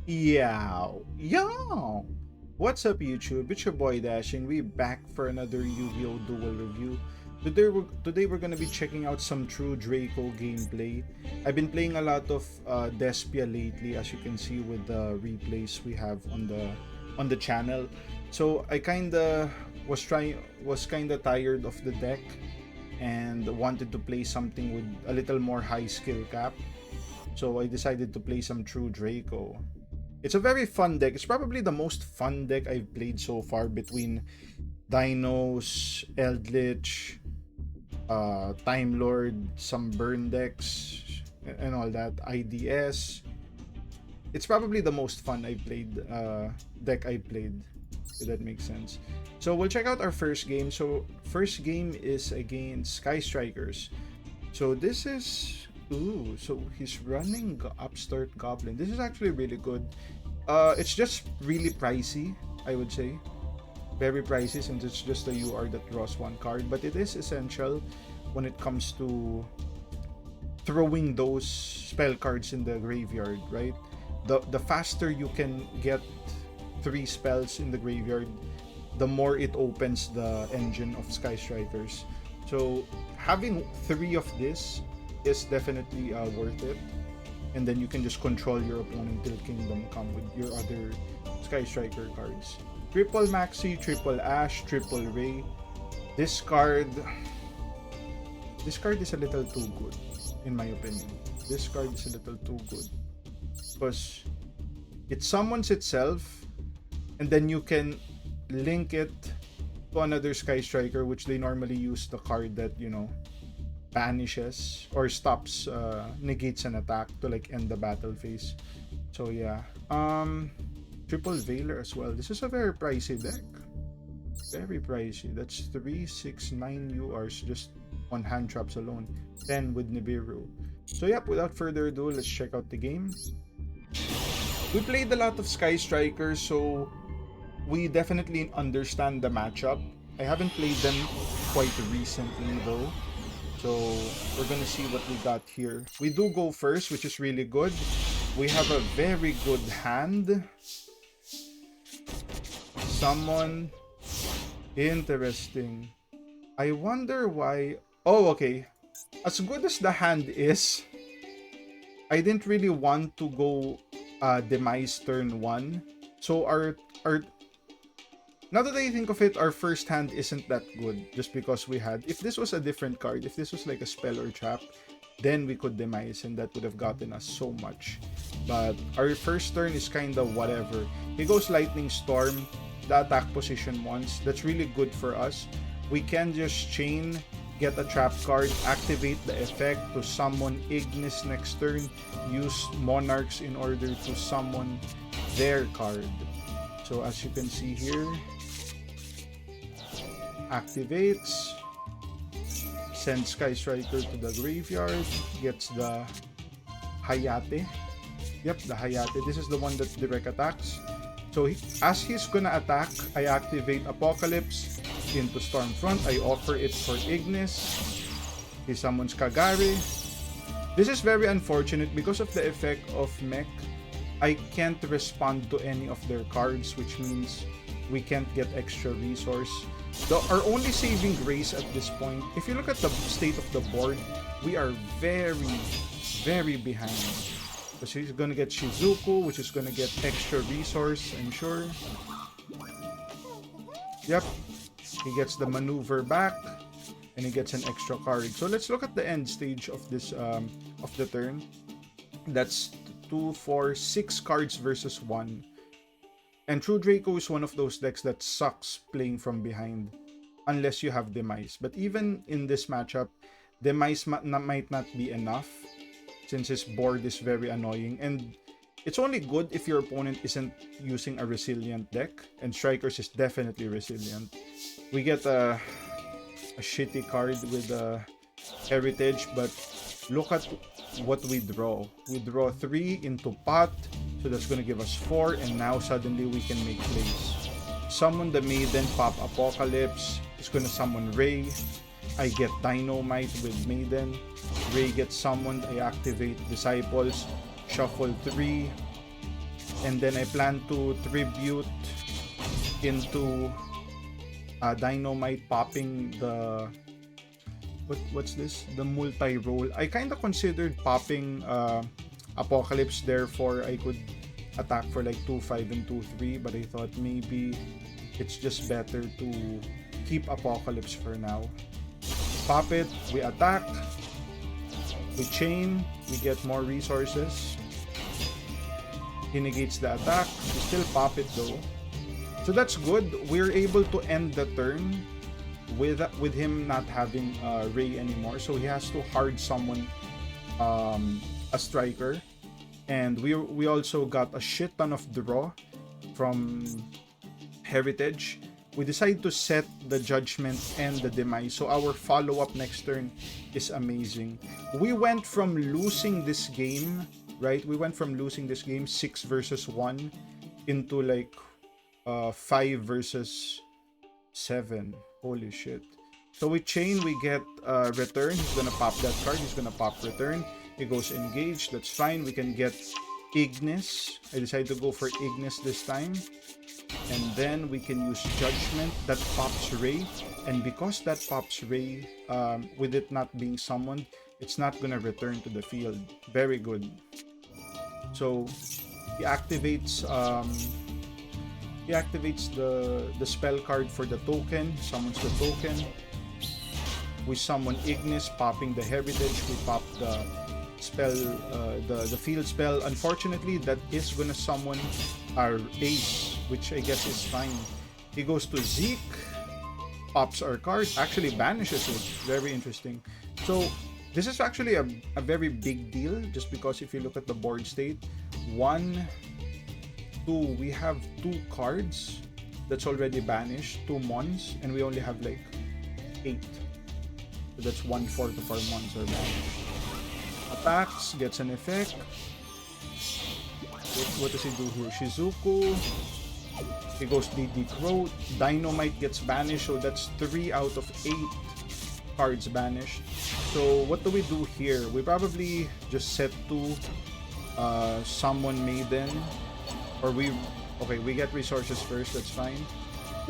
Yo! What's up, YouTube? It's your boy Dashing. We back for another Yu-Gi-Oh! Duel review. Today we're gonna be checking out some True Draco gameplay. I've been playing a lot of Despia lately, as you can see with the replays we have on the channel. So I was kinda tired of the deck and wanted to play something with a little more high skill cap. So I decided to play some True Draco. It's a very fun deck. It's probably the most fun deck I've played so far between Dinos, Eldlich, Time Lord, some burn decks, and all that. IDS. It's probably the most fun I played deck I played. If that makes sense. So we'll check out our first game. So first game is against Sky Strikers. So this is so he's running Upstart Goblin. This is actually really good. It's just really pricey, I would say. Very pricey since it's just a UR that draws one card, but it is essential when it comes to throwing those spell cards in the graveyard, right? The faster you can get 3 spells in the graveyard, the more it opens the engine of Sky Strikers. So having 3 of this is definitely worth it, and then you can just control your opponent till Kingdom Come with your other Sky Striker cards. Triple Maxi, Triple Ash, Triple Ray. This card is a little too good, in my opinion. This card is a little too good because it summons itself, and then you can link it to another Sky Striker, which they normally use the card that, you know, banishes or stops, negates an attack to like end the battle phase. So yeah, Triple Veiler as well. This is a very pricey deck. Very pricey. That's 3, 6, 9 URs just on hand traps alone. 10 with Nibiru. So yep, without further ado, let's check out the game. We played a lot of Sky Strikers, so we definitely understand the matchup. I haven't played them quite recently though. So we're gonna see what we got here. We do go first, which is really good. We have a very good hand. Someone interesting. I wonder why. Oh, okay. As good as the hand is, I didn't really want to go demise turn 1. So our now that I think of it, our first hand isn't that good just because we had, if this was a different card, if this was like a spell or trap, then we could demise and that would have gotten us so much. But our first turn is kind of whatever. He goes Lightning Storm, the attack position once. That's really good for us. We can just chain, get a trap card, activate the effect to summon Ignis next turn, use Monarchs in order to summon their card. So as you can see here, activates, sends Sky Striker to the graveyard, gets the Hayate. Yep, the Hayate. This is the one that direct attacks. So as he's gonna attack, I activate Apocalypse into Stormfront. I offer it for Ignis. He summons Kagari. This is very unfortunate because of the effect of Mech. I can't respond to any of their cards, which means we can't get extra resource. Our only saving grace at this point, if you look at the state of the board, we are very, very behind. So he's gonna get Shizuku, which is gonna get extra resource, I'm sure. Yep, he gets the maneuver back, and he gets an extra card. So let's look at the end stage of this of the turn. That's 2, 4, 6 cards versus 1. And True Draco is one of those decks that sucks playing from behind unless you have Demise. But even in this matchup, Demise might not be enough since his board is very annoying. And it's only good if your opponent isn't using a resilient deck. And Strikers is definitely resilient. We get a shitty card with Heritage, but look at what we draw. We draw 3 into pot. So that's going to give us 4, and now suddenly we can make plays. Summon the Maiden, pop Apocalypse. It's going to summon Ray. I get Dynamite with Maiden. Ray gets summoned. I activate Disciples. Shuffle 3. And then I plan to tribute into Dynamite popping the what's this? The multi-roll. I kind of considered popping Apocalypse, therefore I could attack for like 2-5 and 2-3, but I thought maybe it's just better to keep Apocalypse for now. Pop it, we attack, we chain, we get more resources. He negates the attack, we still pop it though. So that's good. We're able to end the turn with him not having Ray anymore. So he has to hard summon a striker. And we also got a shit ton of draw from Heritage. We decide to set the Judgment and the Demise. So our follow-up next turn is amazing. We went from losing this game, right? We went from losing this game 6 versus 1 into like 5 versus 7. Holy shit. So we chain, we get return. He's gonna pop that card. He's gonna pop return. He goes engage. That's fine. We can get Ignis. I decided to go for Ignis this time. And then we can use Judgment. That pops Ray. And because that pops Ray, with it not being summoned, it's not gonna return to the field. Very good. So he activates the spell card for the token, summons the token. We summon Ignis, popping the Heritage. We pop the spell, the field spell. Unfortunately, that is gonna summon our Ace, which I guess is fine. He goes to Zeke, pops our card, actually banishes it. Very interesting. So this is actually a very big deal, just because if you look at the board state, 1, 2, we have 2 cards that's already banished, 2 mons, and we only have like 8. So that's 1/4 of our mons are banished. Attacks, gets an effect. What does he do here? Shizuku. He goes DD Crow. Dynamite gets banished, so that's 3 out of 8 cards banished. So what do we do here? We probably just set to summon Maiden. Or we get resources first, that's fine.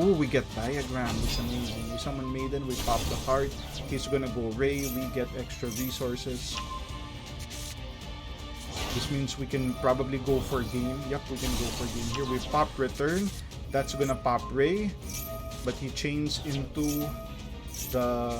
Ooh, we get Diagram, that's amazing. We summon Maiden, we pop the card. He's gonna go Ray, we get extra resources. This means we can probably go for game. Yep, we can go for game here. We pop return, that's gonna pop Ray. But he chains into the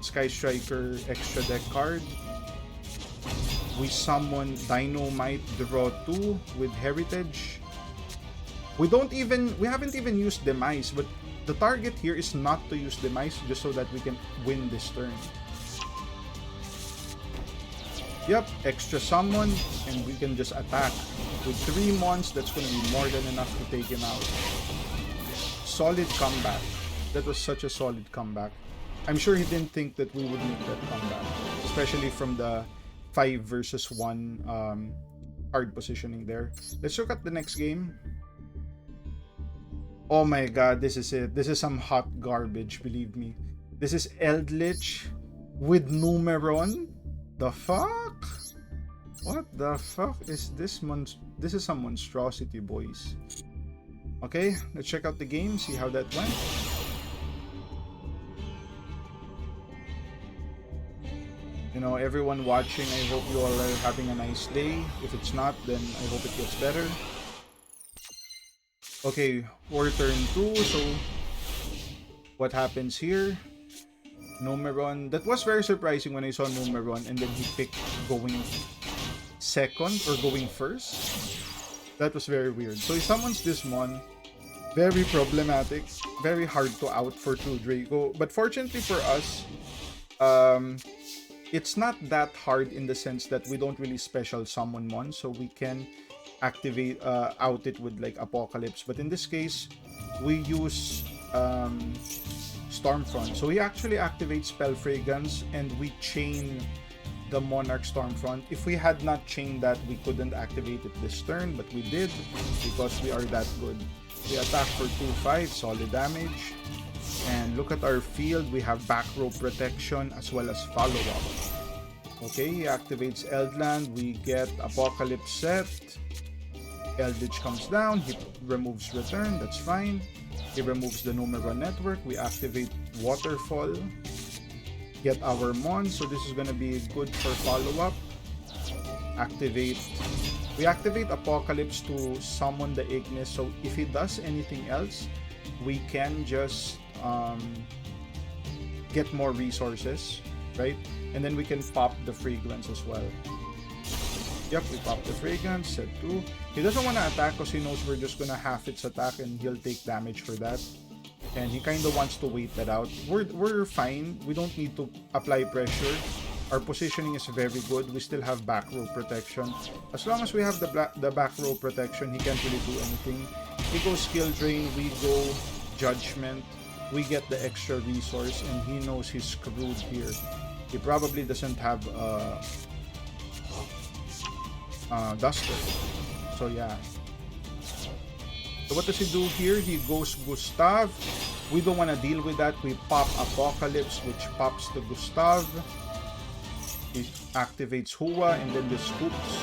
Sky Striker extra deck card. We summon Dynamite, draw 2 with Heritage. We haven't even used Demise, but the target here is not to use Demise, just so that we can win this turn. Yep, extra summon, and we can just attack. With 3 mons, that's going to be more than enough to take him out. Solid comeback. That was such a solid comeback. I'm sure he didn't think that we would make that comeback, especially from the 5 versus 1 card positioning there. Let's look at the next game. Oh my god, this is it. This is some hot garbage, believe me. This is Eldlich with Numeron. The fuck? What the fuck is this? This is some monstrosity, boys. Okay, let's check out the game, see how that went. You know, everyone watching, I hope you all are having a nice day. If it's not, then I hope it gets better. Okay, we're turn 2, so what happens here? Numeron. That was very surprising when I saw Numeron and then he picked going second or going first. That was very weird. So he summons this mon. Very problematic. Very hard to out for True Draco. But fortunately for us, it's not that hard in the sense that we don't really special summon mon, so we can activate out it with like Apocalypse. But in this case, we use Stormfront. So he actually activates Spell Fragrance and we chain the Monarch Stormfront. If we had not chained that, we couldn't activate it this turn, but we did because we are that good. We attack for 2-5, solid damage. And look at our field, we have back row protection as well as follow-up. Okay, he activates Eldland, we get Apocalypse set. Eldlich comes down, he removes return, that's fine. He removes the Numero network, we activate Waterfall, get our Mon, so this is gonna be good for follow-up. We activate Apocalypse to summon the Ignis, so if he does anything else, we can just get more resources, right? And then we can pop the Fragrance as well. Yep, we pop the Fragrance, set 2. He doesn't want to attack because he knows we're just gonna half its attack and he'll take damage for that. And he kind of wants to wait that out. We're fine. We don't need to apply pressure. Our positioning is very good. We still have back row protection. As long as we have the back row protection, he can't really do anything. He goes skill drain, we go judgment. We get the extra resource and he knows he's screwed here. He probably doesn't have Duster. So yeah. So what does he do here? He goes Gustav. We don't want to deal with that. We pop Apocalypse, which pops the Gustav. He activates Hua and then the Scoops.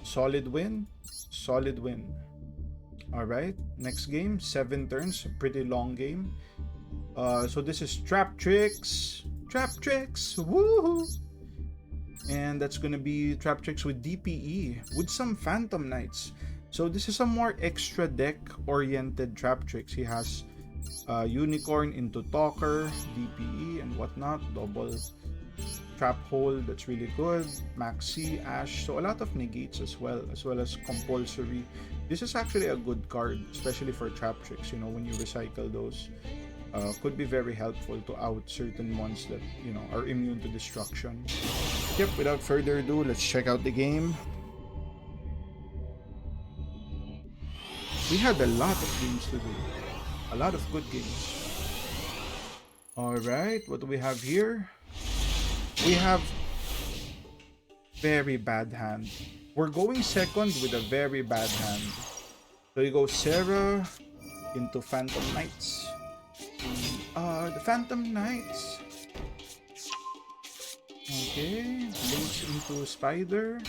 Solid win. Solid win. Alright, next game, 7 turns, pretty long game. So this is Trap Tricks. Trap Tricks! Woohoo! And that's gonna be Trap Tricks with DPE, with some Phantom Knights. So this is a more extra deck oriented Trap Tricks. He has Unicorn into Talker, DPE and whatnot, double Trap Hole, that's really good. Maxi, Ash, so a lot of negates as well as compulsory. This is actually a good card, especially for Trap Tricks, you know, when you recycle those. Could be very helpful to out certain ones that, you know, are immune to destruction. Yep, without further ado, let's check out the game. We had a lot of games to do. A lot of good games. Alright, what do we have here? We have very bad hand. We're going second with a very bad hand. So you go Sarah into Phantom Knights. The Phantom Knights. Okay, links into Spider.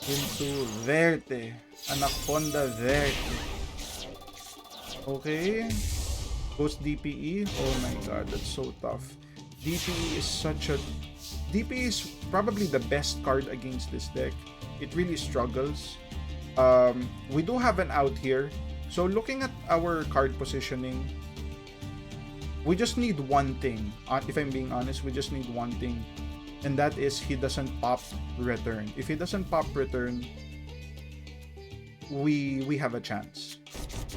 Into Verte. Anaconda Verte. Okay. Goes DPE. Oh my god, that's so tough. DPE is DPE is probably the best card against this deck. It really struggles. We do have an out here. So looking at our card positioning, we just need one thing. If I'm being honest, we just need one thing. And that is he doesn't pop return. If he doesn't pop return, we have a chance.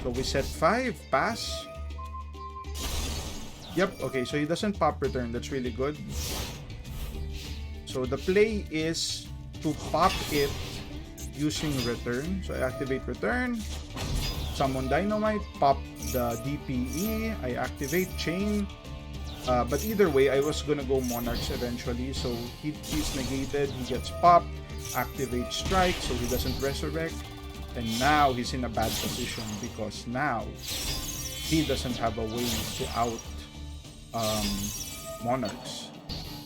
So we set 5, pass. Yep, okay, so he doesn't pop return. That's really good. So the play is to pop it using return. So I activate return, summon Dynamite, pop the DPE, I activate chain. But either way, I was gonna go Monarchs eventually. So he's negated, he gets popped, activate strike, so he doesn't resurrect. And now he's in a bad position because now he doesn't have a way to out Monarchs,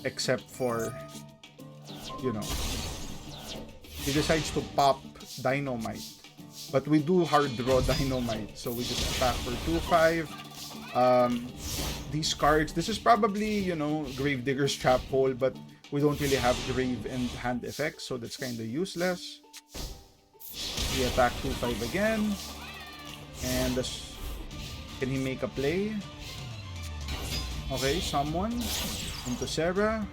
except for, you know, he decides to pop Dynamite, but we do hard draw Dynamite, so we just attack for 2-5. These cards, this is probably, you know, Gravedigger's Trap Hole, but we don't really have grave and hand effects, so that's kind of useless. We attack 2-5 again, and can he make a play? Okay, someone into Sarah.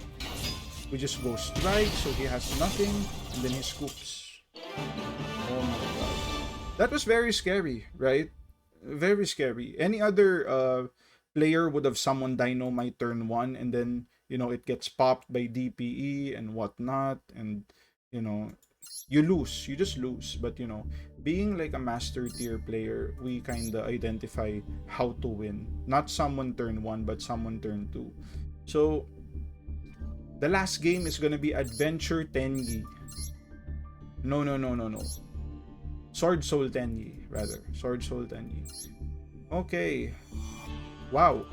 We just go strike, so he has nothing, and then he scoops. Oh my god. That was very scary, right? Very scary. Any other player would have summoned Dynamite turn 1, and then, you know, it gets popped by DPE and whatnot, and, you know, you lose. You just lose. But, you know, being like a master tier player, we kind of identify how to win. Not someone turn 1, but someone turn 2. So, the last game is gonna be Adventure Tenyi. No. Sword Soul Tenyi, rather. Sword Soul Tenyi. Okay. Wow.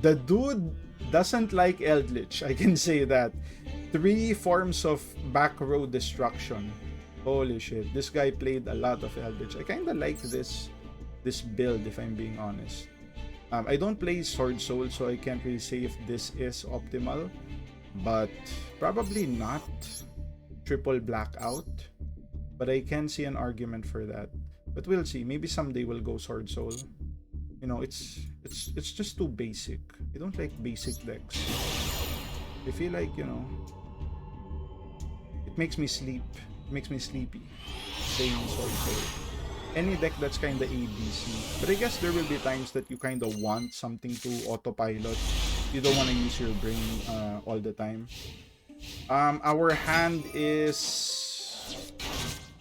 The dude doesn't like Eldlich. I can say that. 3 forms of back row destruction. Holy shit. This guy played a lot of Eldlich. I kinda like this build, if I'm being honest. I don't play Sword Soul, so I can't really say if this is optimal. But probably not triple blackout. But I can see an argument for that. But we'll see. Maybe someday we'll go Sword Soul. You know, it's just too basic. I don't like basic decks. I feel like, you know, it makes me sleep. It makes me sleepy playing Sword Soul. Any deck that's kinda ABC. But I guess there will be times that you kinda want something to autopilot. You don't want to use your brain all the time. Our hand is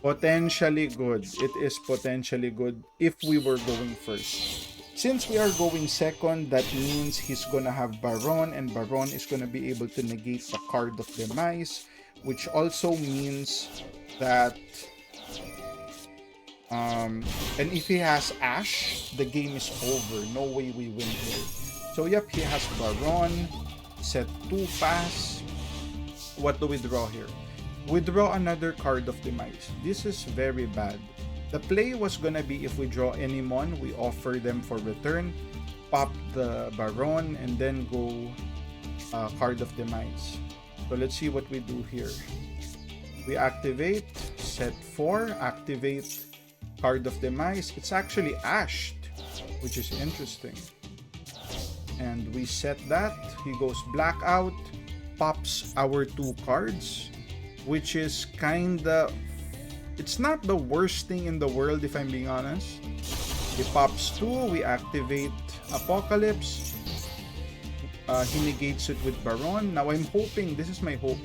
potentially good. It is potentially good if we were going first. Since we are going second, that means he's gonna have Baron, and Baron is gonna be able to negate the card of Demise, which also means that and if he has Ash, the game is over. No way we win here. So yep, he has Baron, set 2 pass. What do we draw here? We draw another card of Demise. This is very bad. The play was gonna be if we draw any mon, we offer them for return, pop the Baron, and then go card of Demise. So let's see what we do here. We activate, set 4, activate card of Demise. It's actually ashed, which is interesting. And we set that. He goes blackout, pops our 2 cards, which is kinda... It's not the worst thing in the world, if I'm being honest. He pops 2, we activate Apocalypse. He negates it with Baron. Now I'm hoping, this is my hope,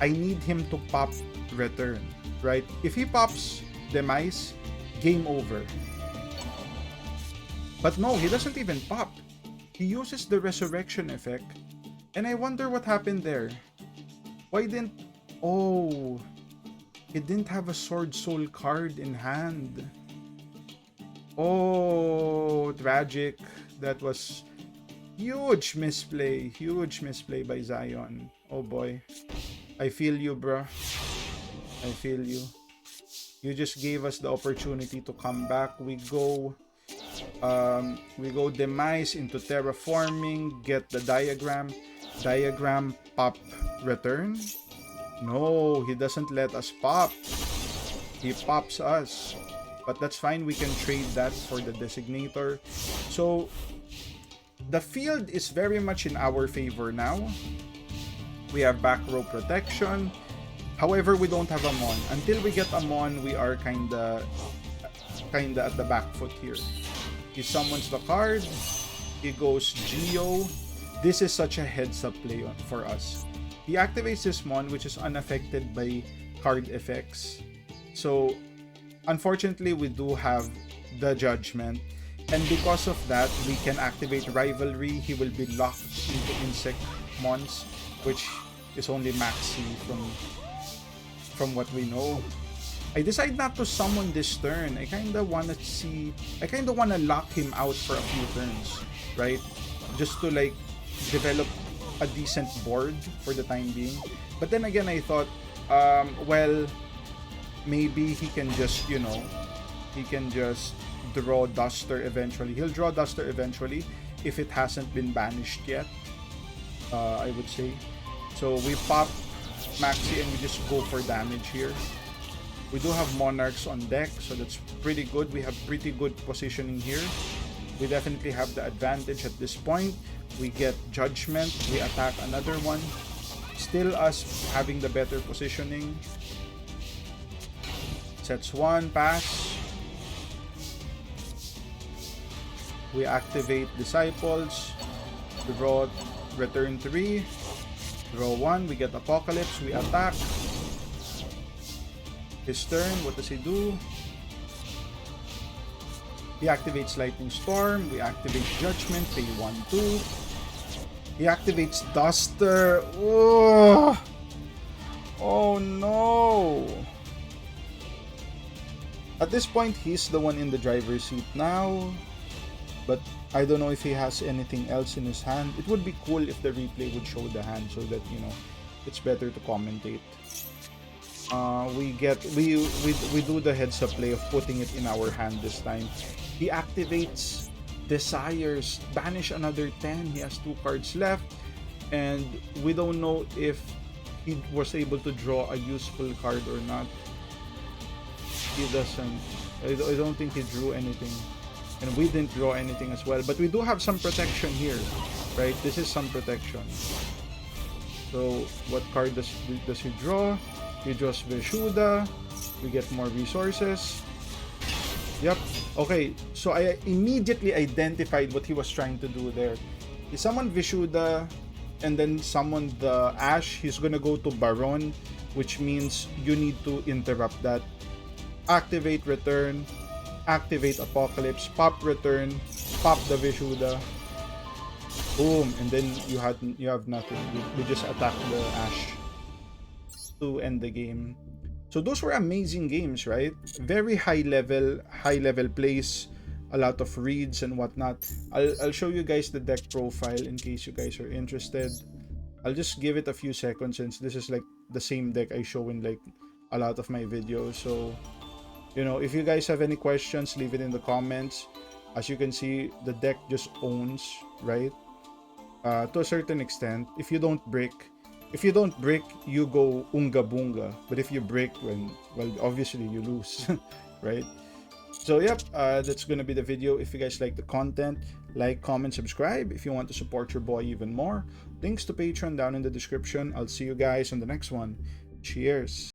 I need him to pop return, right? If he pops Demise, game over. But no, he doesn't even pop. He uses the resurrection effect. And I wonder what happened there. Why didn't... Oh... He didn't have a Sword Soul card in hand. Oh, tragic. That was huge misplay. Huge misplay by Zion. Oh boy. I feel you, bro. I feel you. You just gave us the opportunity to come back. We go Demise into terraforming, get the diagram, pop, return. No, he doesn't let us pop. He pops us. But that's fine, we can trade that for the designator. So the field is very much in our favor now. We have back row protection. However, we don't have a mon. Until we get a mon, we are kinda at the back foot here. He summons the card. He goes Yugioh. This is such a heads-up play for us. He activates this mon, which is unaffected by card effects. So, unfortunately, we do have the Judgment. And because of that, we can activate Rivalry. He will be locked into Insect mons, which is only maxi from what we know. I decide not to summon this turn. I kinda wanna lock him out for a few turns, right? Just to like develop a decent board for the time being. But then again, I thought, well, maybe he can just, you know, he can just draw Duster eventually. He'll draw Duster eventually if it hasn't been banished yet, I would say. So we pop Maxi and we just go for damage here. We do have Monarchs on deck, so that's pretty good. We have pretty good positioning here. We definitely have the advantage at this point. We get Judgment, we attack another one. Still us having the better positioning. Sets 1, pass. We activate Disciples. Draw, return 3. Draw 1, we get Apocalypse, we attack. His turn, what does he do? He activates Lightning Storm, we activate Judgment, pay 1-2. He activates Duster. Oh, oh no! At this point, he's the one in the driver's seat now. But I don't know if he has anything else in his hand. It would be cool if the replay would show the hand so that, you know, it's better to commentate. we do the heads up play of putting it in our hand this time. He activates Desires, banish another 10. He has 2 cards left, and we don't know if he was able to draw a useful card or not. He doesn't. I don't think he drew anything, and we didn't draw anything as well. But we do have some protection here, right? This is some protection. So what card does he draw? He draws Vishuda. We get more resources. Yep. Okay, so I immediately identified what he was trying to do there. He summoned Vishuda and then summoned the Ash. He's gonna go to Baron, which means you need to interrupt that. Activate Return, activate Apocalypse, pop Return, pop the Vishuda. Boom, and then you have nothing. You just attack the Ash to end the game. So those were amazing games, right? Very high level plays, a lot of reads and whatnot. I'll show you guys the deck profile in case you guys are interested. I'll just give it a few seconds since this is like the same deck I show in like a lot of my videos. So, you know, if you guys have any questions, leave it in the comments. As you can see, the deck just owns, right? To a certain extent. If you don't brick, you go unga bunga. But if you brick, well, obviously you lose, right? So yep, that's gonna be the video. If you guys like the content, like, comment, subscribe. If you want to support your boy even more, links to Patreon down in the description. I'll see you guys on the next one. Cheers.